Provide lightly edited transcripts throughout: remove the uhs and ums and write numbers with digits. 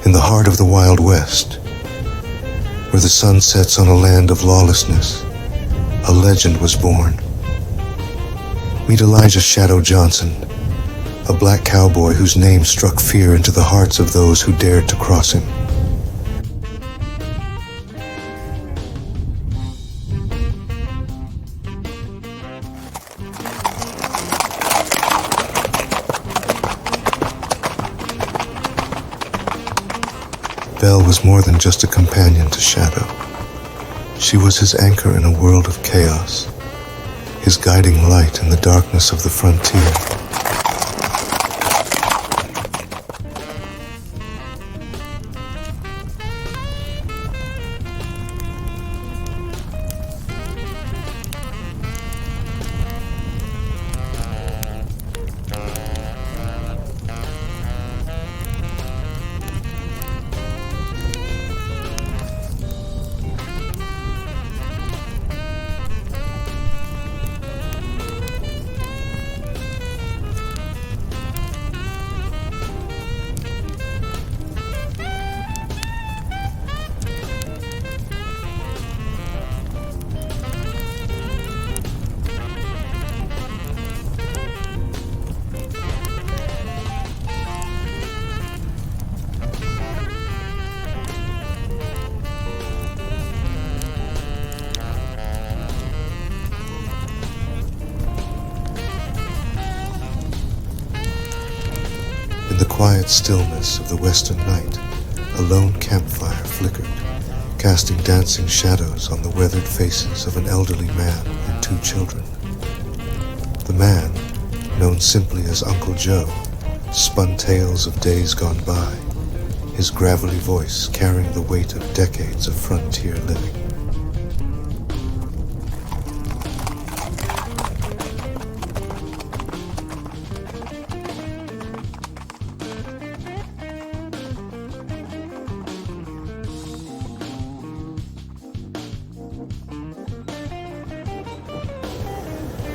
in the heart of the Wild West, where the sun sets on a land of lawlessness, a legend was born. Meet Elijah Shadow Johnson, a black cowboy whose name struck fear into the hearts of those who dared to cross him. Belle was more than just a companion to Shadow. She was his anchor in a world of chaos, his guiding light in the darkness of the frontier. In the quiet stillness of the western night, a lone campfire flickered, casting dancing shadows on the weathered faces of an elderly man and two children. The man, known simply as Uncle Joe, spun tales of days gone by, his gravelly voice carrying the weight of decades of frontier living.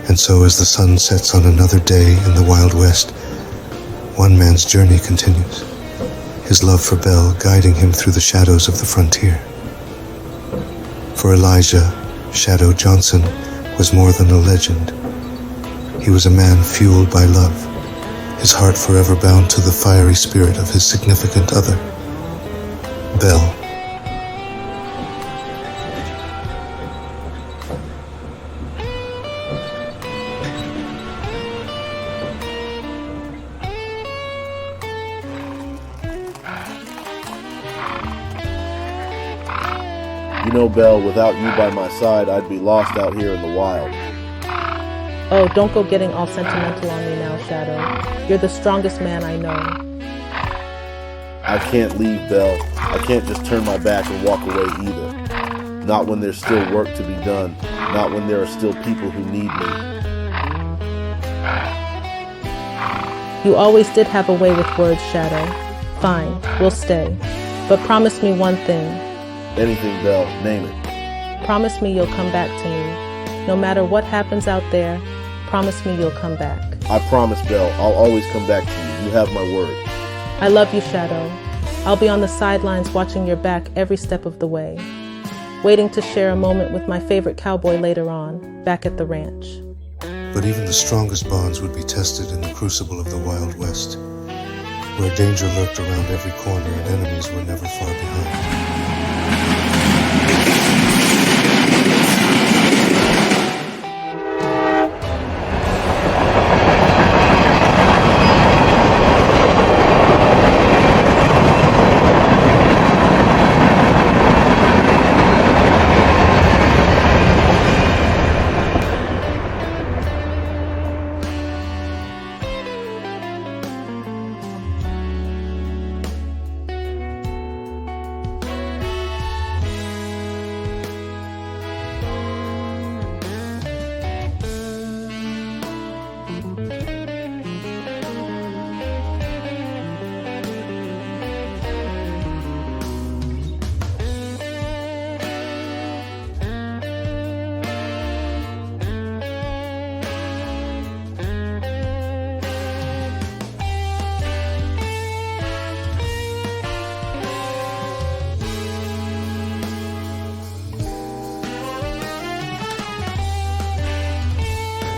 And so as the sun sets on another day in the Wild West, one man's journey continues, his love for Belle guiding him through the shadows of the frontier. For Elijah Shadow Johnson was more than a legend. He was a man fueled by love, his heart forever bound to the fiery spirit of his significant other, Belle. You know, Belle, without you by my side, I'd be lost out here in the wild. Oh, don't go getting all sentimental on me now, Shadow. You're the strongest man I know. I can't leave, Belle. I can't just turn my back and walk away either. Not when there's still work to be done. Not when there are still people who need me. You always did have a way with words, Shadow. Fine, we'll stay. But promise me one thing. Anything, Belle. Name it. Promise me you'll come back to me. No matter what happens out there, promise me you'll come back. I promise, Belle. I'll always come back to you. You have my word. I love you, Shadow. I'll be on the sidelines watching your back every step of the way, waiting to share a moment with my favorite cowboy later on, back at the ranch. But even the strongest bonds would be tested in the crucible of the Wild West, where danger lurked around every corner and enemies were never far behind.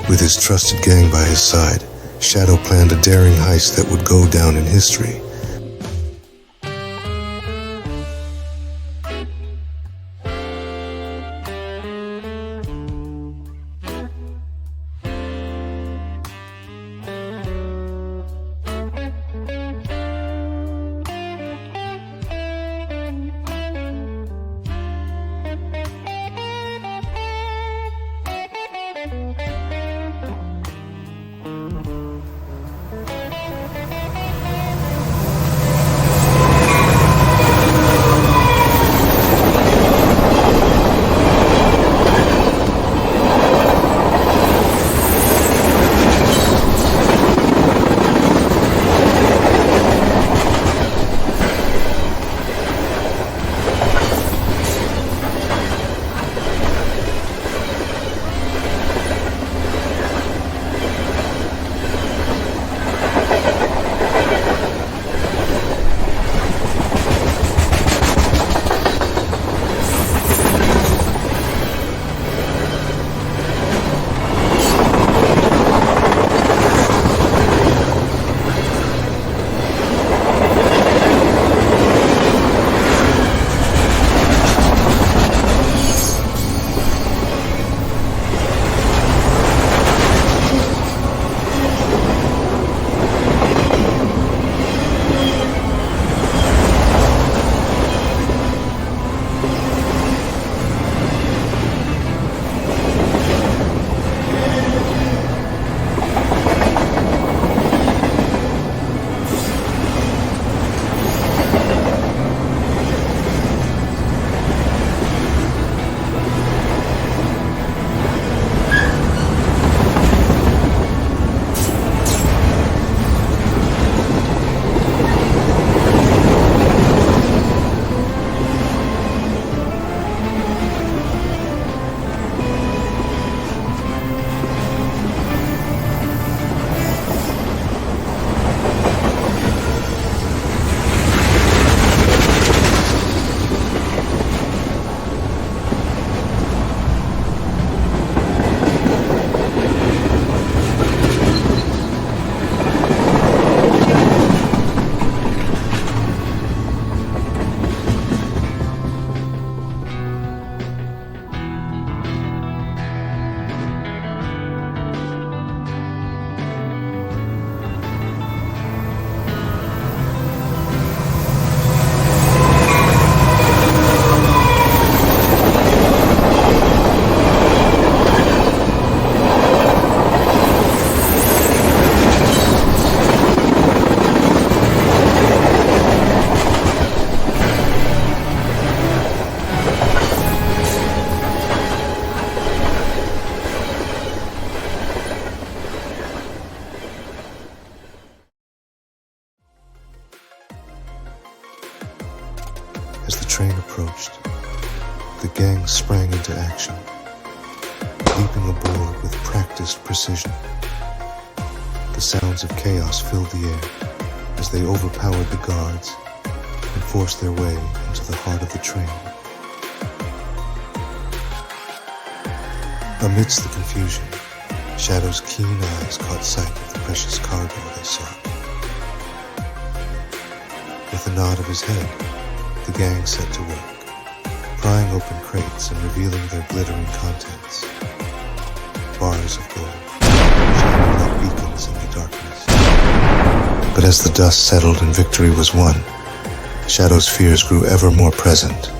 With his trusted gang by his side, Shadow planned a daring heist that would go down in history. As the train approached, the gang sprang into action, leaping aboard with practiced precision. The sounds of chaos filled the air as they overpowered the guards and forced their way into the heart of the train. Amidst the confusion, Shadow's keen eyes caught sight of the precious cargo they sought. With a nod of his head, the gang set to work, prying open crates and revealing their glittering contents. Bars of gold, shining like beacons in the darkness. But as the dust settled and victory was won, Shadow's fears grew ever more present,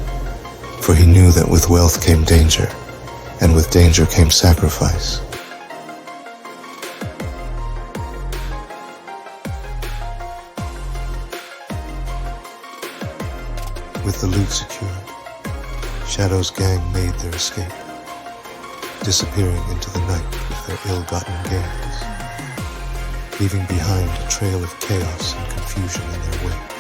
for he knew that with wealth came danger, and with danger came sacrifice. With the loot secured, Shadow's gang made their escape, disappearing into the night with their ill-gotten gains, leaving behind a trail of chaos and confusion in their wake.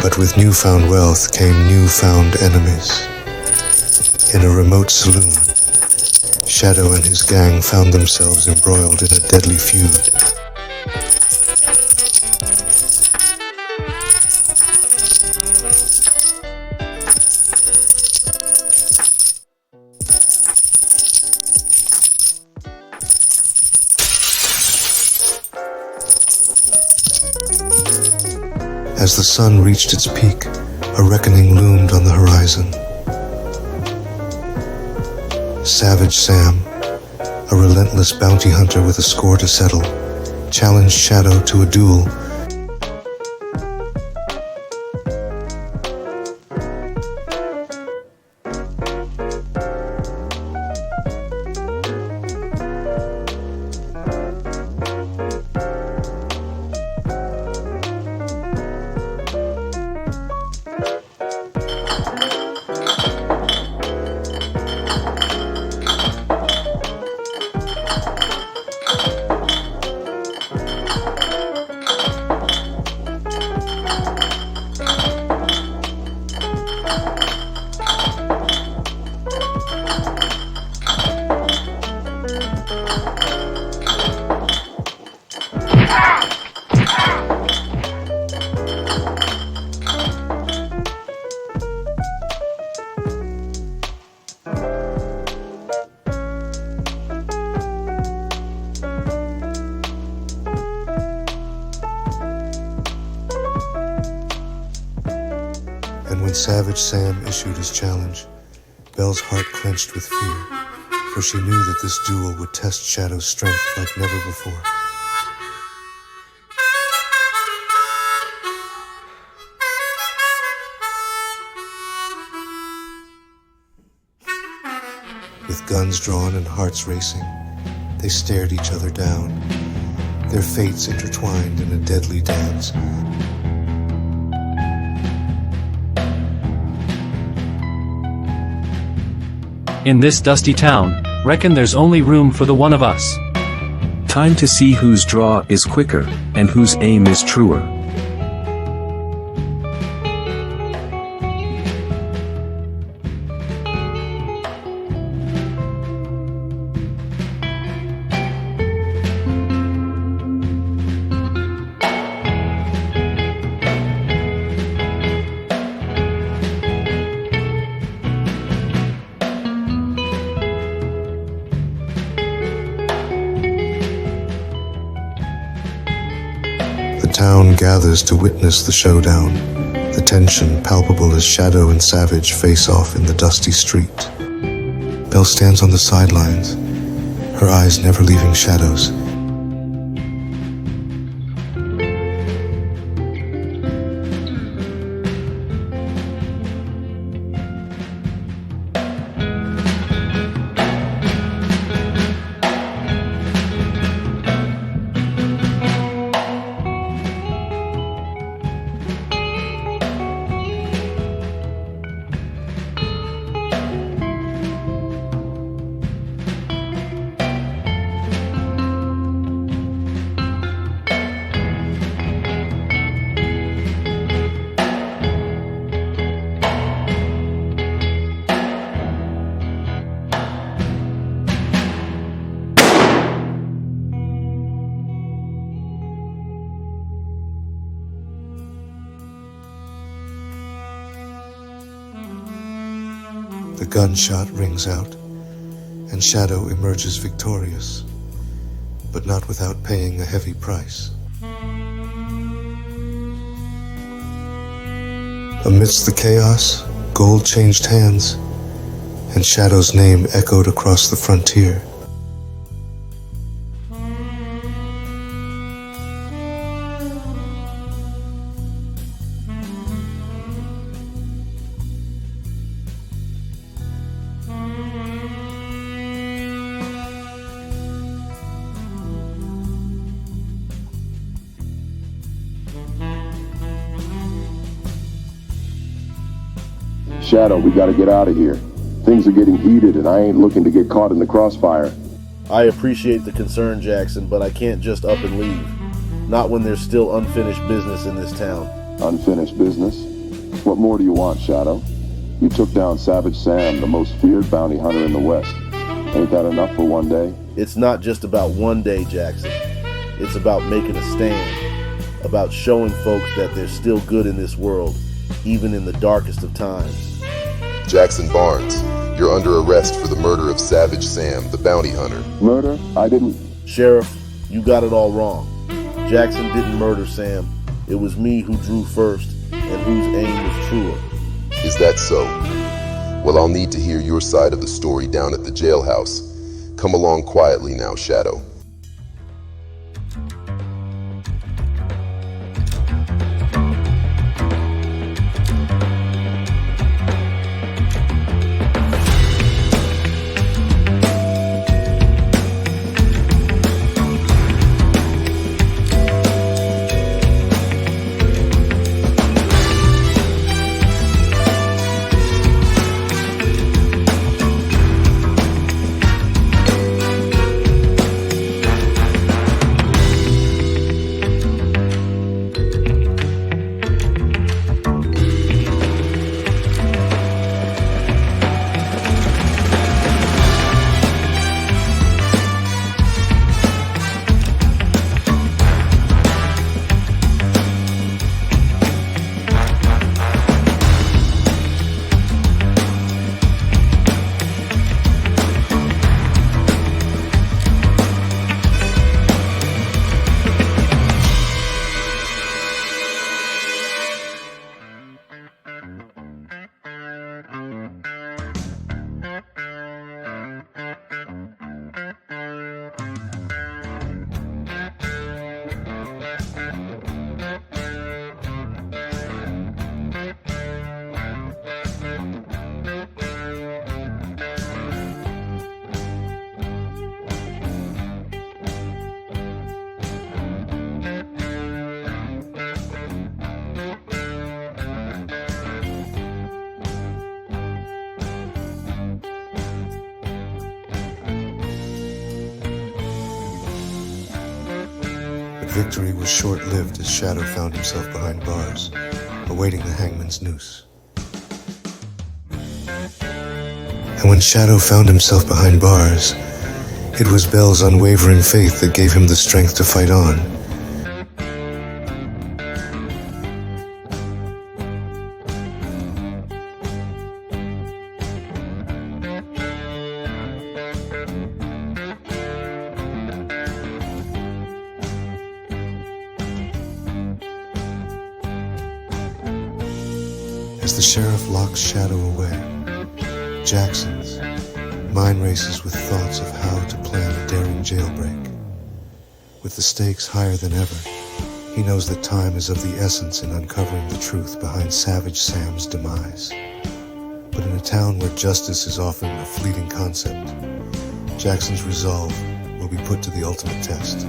But with newfound wealth came newfound enemies. In a remote saloon, Shadow and his gang found themselves embroiled in a deadly feud. As the sun reached its peak, a reckoning loomed on the horizon. Savage Sam, a relentless bounty hunter with a score to settle, challenged Shadow to a duel. And when Savage Sam issued his challenge, Belle's heart clenched with fear, for she knew that this duel would test Shadow's strength like never before. With guns drawn and hearts racing, they stared each other down, their fates intertwined in a deadly dance. In this dusty town, reckon there's only room for the one of us. Time to see whose draw is quicker, and whose aim is truer. The town gathers to witness the showdown, the tension palpable as Shadow and Savage face off in the dusty street. Belle stands on the sidelines, her eyes never leaving Shadow's. The gunshot rings out, and Shadow emerges victorious, but not without paying a heavy price. Amidst the chaos, gold changed hands, and Shadow's name echoed across the frontier. Shadow, we gotta get out of here. Things are getting heated and I ain't looking to get caught in the crossfire. I appreciate the concern, Jackson, but I can't just up and leave. Not when there's still unfinished business in this town. Unfinished business. What more do you want, Shadow? You took down Savage Sam, the most feared bounty hunter in the West. Ain't that enough for one day? It's not just about one day, Jackson. It's about making a stand, about showing folks that there's still good in this world, even in the darkest of times. Jackson Barnes, you're under arrest for the murder of Savage Sam, the bounty hunter. Murder? I didn't... Sheriff, you got it all wrong. Jackson didn't murder Sam. It was me who drew first and whose aim was truer. Is that so? Well, I'll need to hear your side of the story down at the jailhouse. Come along quietly now, Shadow. Victory was short-lived as Shadow found himself behind bars, awaiting the hangman's noose. And when Shadow found himself behind bars, it was Belle's unwavering faith that gave him the strength to fight on. As the sheriff locks Shadow away, Jackson's mind races with thoughts of how to plan a daring jailbreak. With the stakes higher than ever, he knows that time is of the essence in uncovering the truth behind Savage Sam's demise. But in a town where justice is often a fleeting concept, Jackson's resolve will be put to the ultimate test.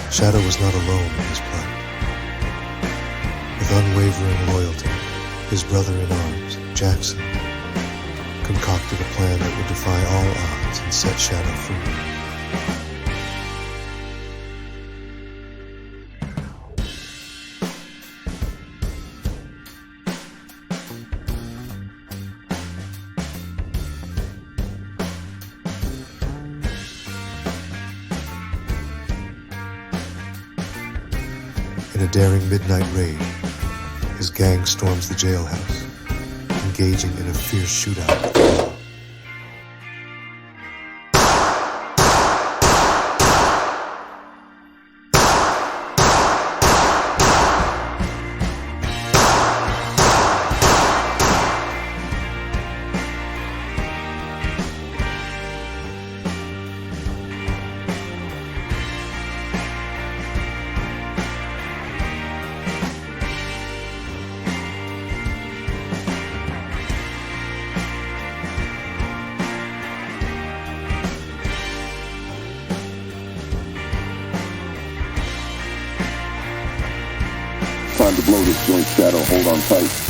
Shadow was not alone in his plight. With unwavering loyalty, his brother in arms, Jackson, concocted a plan that would defy all odds and set Shadow free. a daring midnight raid, his gang storms the jailhouse, engaging in a fierce shootout with the law. Time to blow this joint, Shadow. Hold on tight.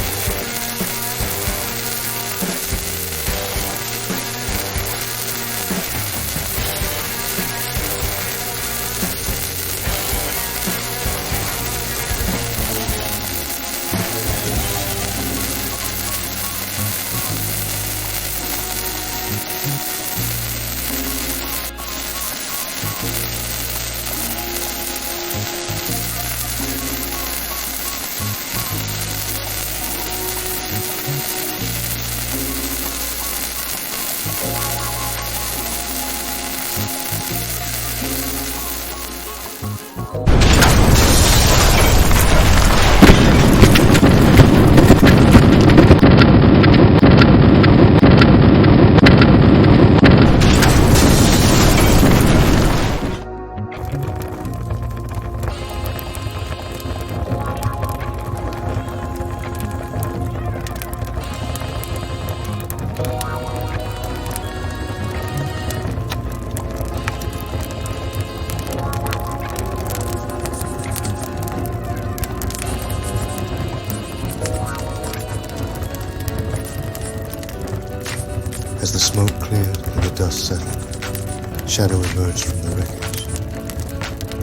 As the smoke cleared and the dust settled, Shadow emerged from the wreckage,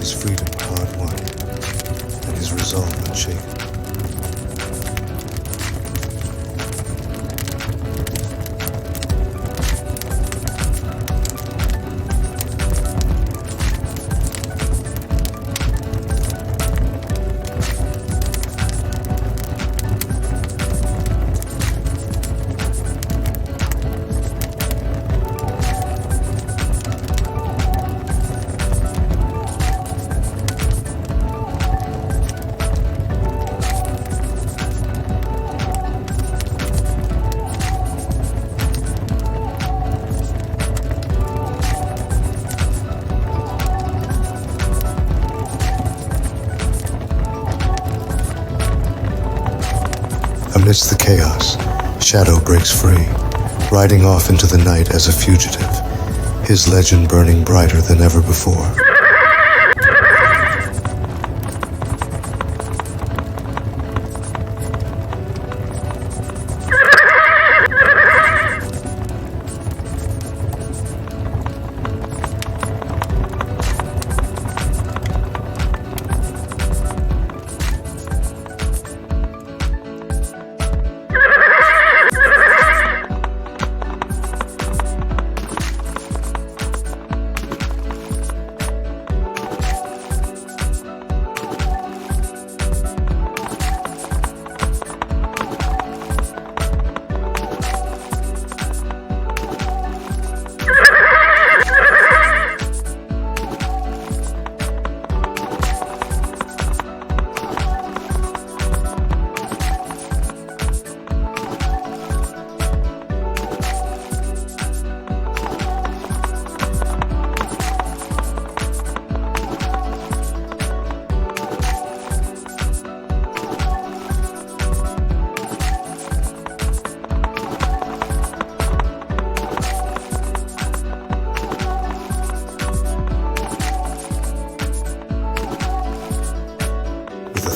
his freedom hard won, and his resolve unshaken. Amidst the chaos, Shadow breaks free, riding off into the night as a fugitive, his legend burning brighter than ever before.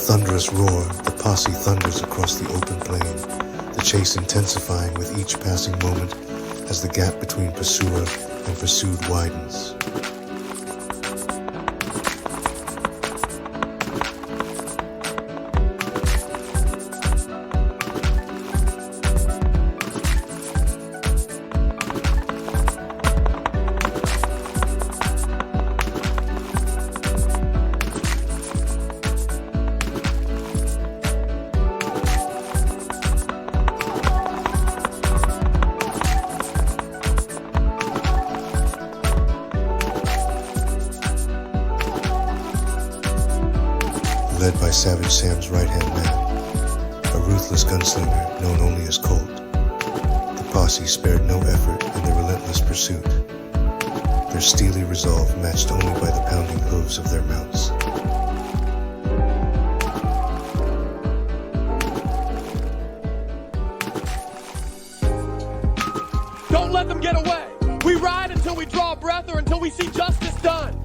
Thunderous roar, the posse thunders across the open plain, the chase intensifying with each passing moment as the gap between pursuer and pursued widens. Savage Sam's right-hand man, a ruthless gunslinger known only as Colt. The posse spared no effort in their relentless pursuit, their steely resolve matched only by the pounding hooves of their mounts. Don't let them get away. We ride until we draw breath or until we see justice done.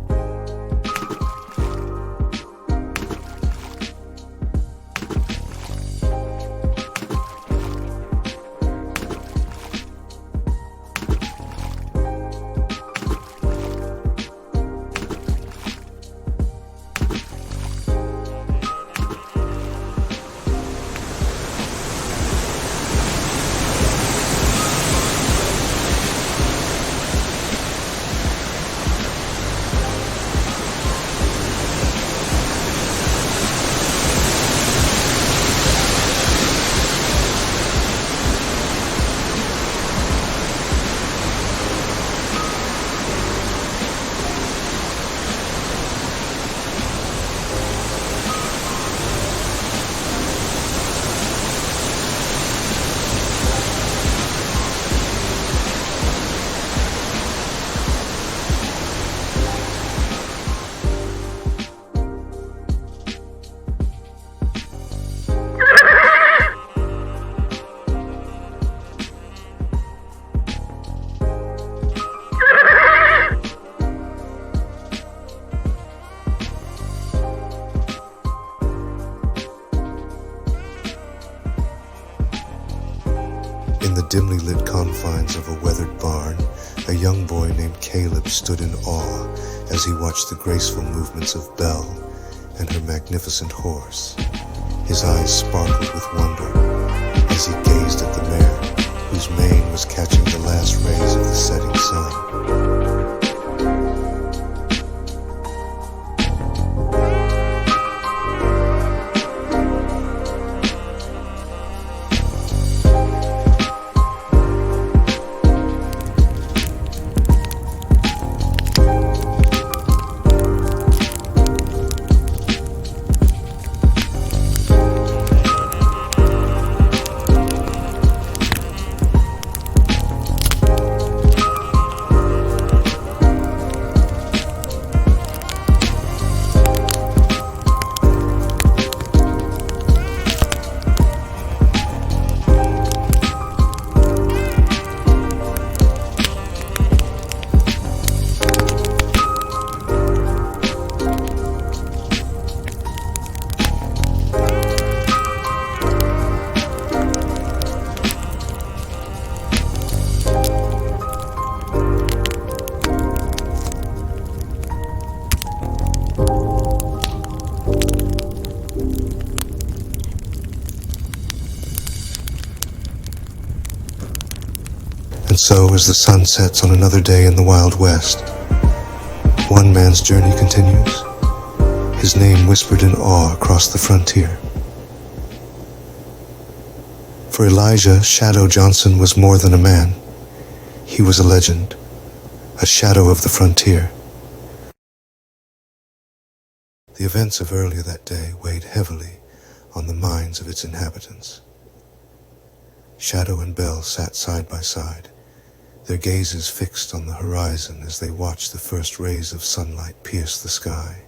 In the dimly lit confines of a weathered barn, a young boy named Caleb stood in awe as he watched the graceful movements of Belle and her magnificent horse. His eyes sparkled with wonder as he gazed at the mare, whose mane was catching the last rays of the setting sun. And so, as the sun sets on another day in the Wild West, one man's journey continues, his name whispered in awe across the frontier. For Elijah Shadow Johnson was more than a man. He was a legend, a shadow of the frontier. The events of earlier that day weighed heavily on the minds of its inhabitants. Shadow and Belle sat side by side, their gazes fixed on the horizon as they watched the first rays of sunlight pierce the sky.